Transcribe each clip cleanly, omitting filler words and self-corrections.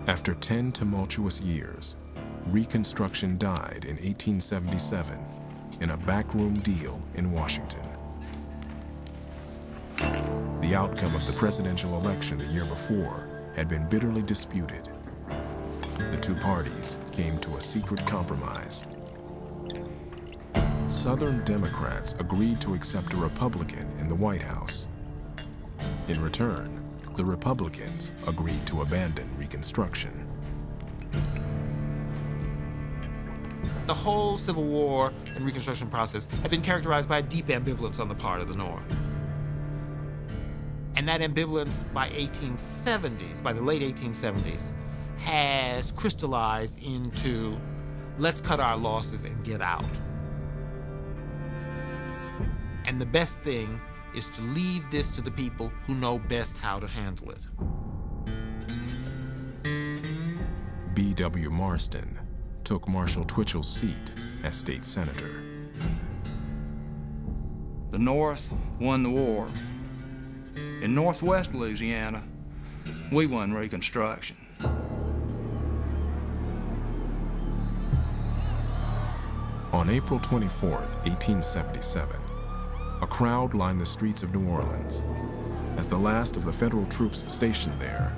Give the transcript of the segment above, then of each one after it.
After 10 tumultuous years, Reconstruction died in 1877 in a backroom deal in Washington. The outcome of the presidential election the year before had been bitterly disputed. The two parties came to a secret compromise. Southern Democrats agreed to accept a Republican in the White House. In return, the Republicans agreed to abandon Reconstruction. The whole Civil War and Reconstruction process had been characterized by a deep ambivalence on the part of the North. And that ambivalence by the late 1870s, has crystallized into, let's cut our losses and get out. And the best thing is to leave this to the people who know best how to handle it. B.W. Marston took Marshall Twitchell's seat as state senator. The North won the war. In Northwest Louisiana, we won Reconstruction. On April 24, 1877, a crowd lined the streets of New Orleans as the last of the federal troops stationed there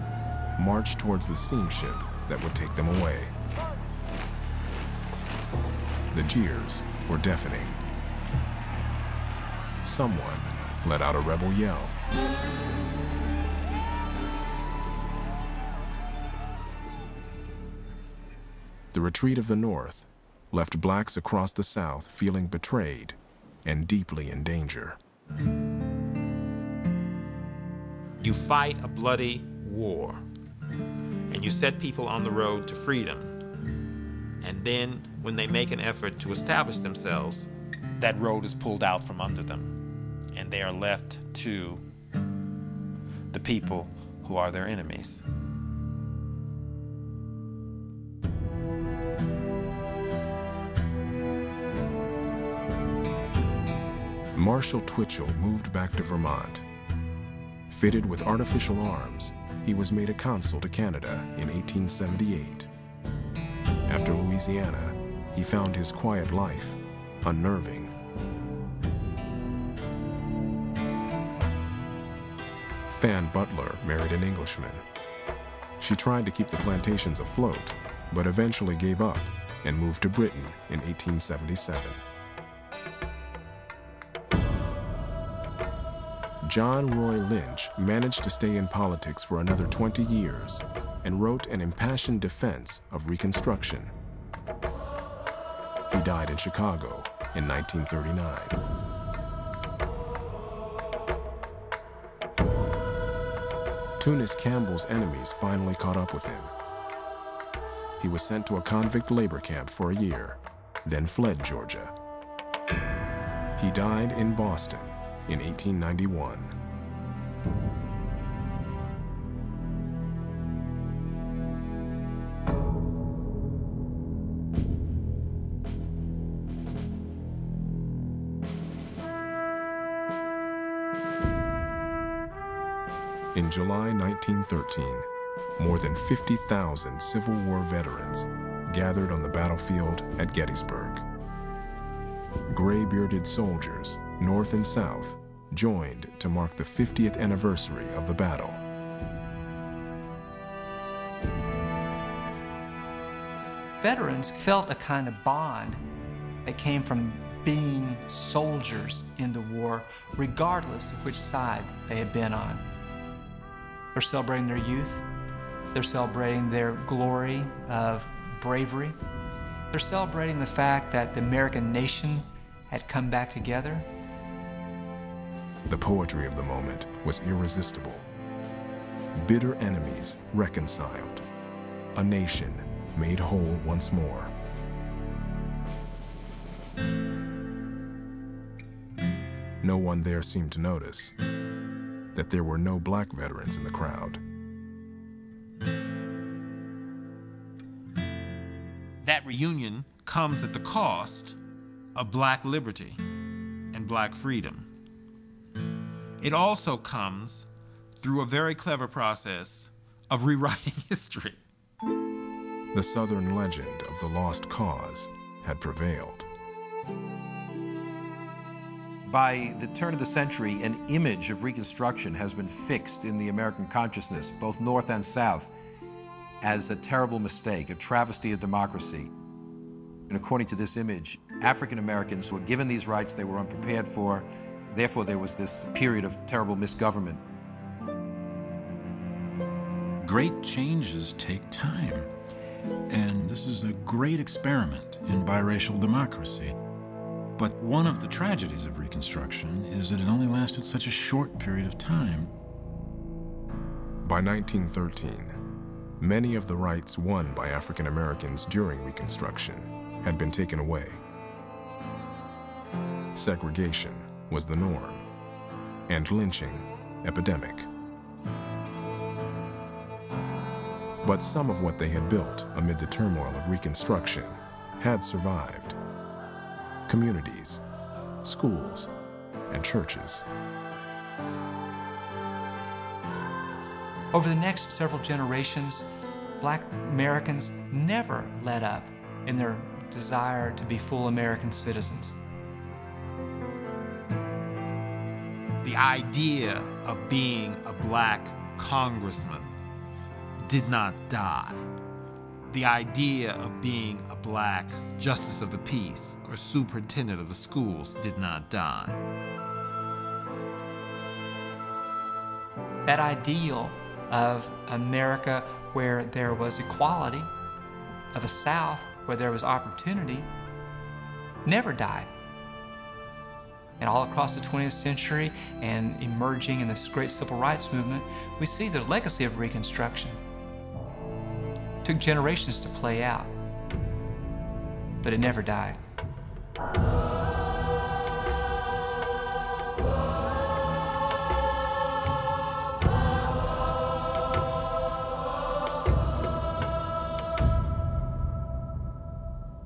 marched towards the steamship that would take them away. The jeers were deafening. Someone let out a rebel yell. The retreat of the North left blacks across the South feeling betrayed and deeply in danger. You fight a bloody war, and you set people on the road to freedom. And then, when they make an effort to establish themselves, that road is pulled out from under them, and they are left to the people who are their enemies. Marshall Twitchell moved back to Vermont. Fitted with artificial arms, he was made a consul to Canada in 1878. After Louisiana, he found his quiet life unnerving. Fan Butler married an Englishman. She tried to keep the plantations afloat, but eventually gave up and moved to Britain in 1877. John Roy Lynch managed to stay in politics for another 20 years and wrote an impassioned defense of Reconstruction. He died in Chicago in 1939. Tunis Campbell's enemies finally caught up with him. He was sent to a convict labor camp for a year, then fled Georgia. He died in Boston in 1891. In July 1913, more than 50,000 Civil War veterans gathered on the battlefield at Gettysburg. Gray-bearded soldiers, North and South, joined to mark the 50th anniversary of the battle. Veterans felt a kind of bond that came from being soldiers in the war, regardless of which side they had been on. They're celebrating their youth. They're celebrating their glory of bravery. They're celebrating the fact that the American nation had come back together. The poetry of the moment was irresistible. Bitter enemies reconciled. A nation made whole once more. No one there seemed to notice that there were no black veterans in the crowd. That reunion comes at the cost of black liberty and black freedom. It also comes through a very clever process of rewriting history. The Southern legend of the lost cause had prevailed. By the turn of the century, an image of Reconstruction has been fixed in the American consciousness, both North and South, as a terrible mistake, a travesty of democracy. And according to this image, African Americans were given these rights they were unprepared for. Therefore, there was this period of terrible misgovernment. Great changes take time, and this is a great experiment in biracial democracy. But one of the tragedies of Reconstruction is that it only lasted such a short period of time. By 1913, many of the rights won by African Americans during Reconstruction had been taken away. Segregation was the norm, and lynching epidemic. But some of what they had built amid the turmoil of Reconstruction had survived. Communities, schools, and churches. Over the next several generations, Black Americans never let up in their desire to be full American citizens. The idea of being a Black congressman did not die. The idea of being a Black justice of the peace or superintendent of the schools did not die. That ideal of America where there was equality, of a South where there was opportunity, never died. And all across the 20th century and emerging in this great civil rights movement, we see the legacy of Reconstruction. It took generations to play out, but it never died.